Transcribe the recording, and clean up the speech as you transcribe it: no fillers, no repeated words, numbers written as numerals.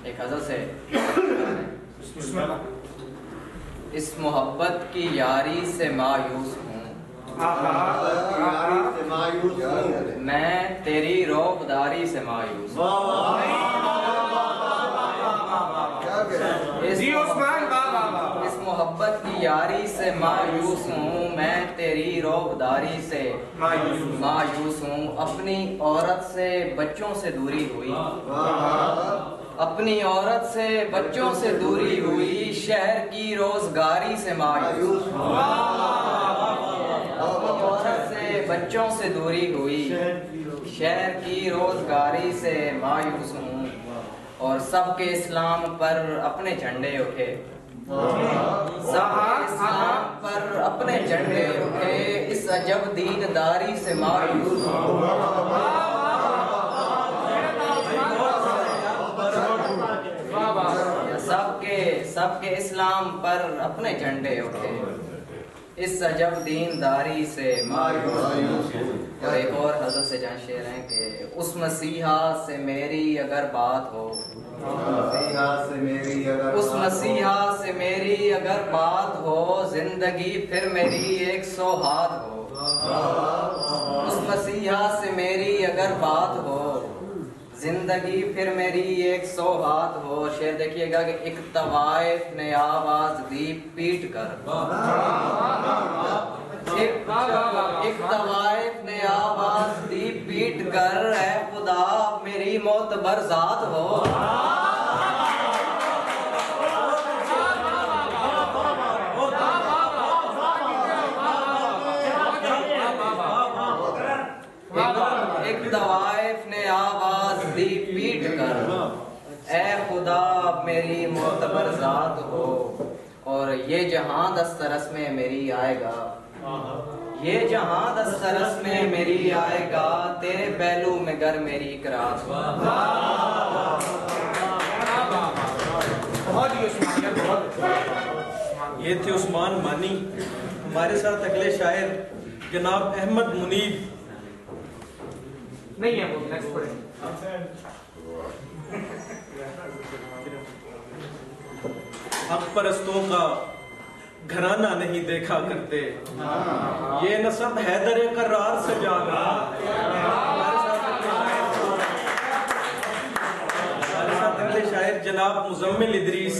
एक हज़रत से इस मोहब्बत की यारी से मायूस हूँ, मैं तेरी रौबदारी से मायूस हूँ। इस मोहब्बत की यारी से मायूस हूँ, मैं तेरी रौबदारी से मायूस हूँ। अपनी औरत से बच्चों से दूरी हुई, अपनी औरत से बच्चों से दूरी हुई, शहर की रोजगारी से मायूस हूँ। अपनी औरत से बच्चों से दूरी हुई, शहर की रोजगारी से मायूस हूँ। और सबके इस्लाम पर अपने झंडे उठे, सबके इस्लाम पर अपने झंडे उठे, इस अजब दीनदारी से मायूस हूँ। सबके इस्लाम पर अपने झंडे उठे, इस अजब दीनदारी से मायूस। और एक और हज़रत से जहाँ शेर हैं कि उस मसीहा से मेरी अगर बात हो, उस मसीहा से मेरी अगर बात हो, जिंदगी फिर मेरी एक सौगात हो। उस मसीहा से मेरी अगर बात हो, जिंदगी फिर मेरी एक सौगात हो। शेर देखिएगा कि एक तवाइफ ने आवाज दी पीट कर, एक तवाइफ ने आवाज दी पीट कर, है खुदा मेरी मोतबर जात हो। एक तवाइफ ने आवाज दी पीट कर, ऐ खुदा मेरी मोतबर जात हो। और ये जहां दस्तरस में मेरी आएगा, ये जहां दस्तरस में मेरी आएगा, तेरे पहलू में गर मेरी करात हो। ये थे उस्मान मानी। हमारे साथ अगले शायर जनाब अहमद मुनीब नहीं है, वो नेक्स्ट पढ़ेंगे। हक परस्तों का घराना नहीं देखा करते, ये नसब हैदर करार से जागा। हमारे साथ अगले शायर जनाब मुजम्मिल इदरीस।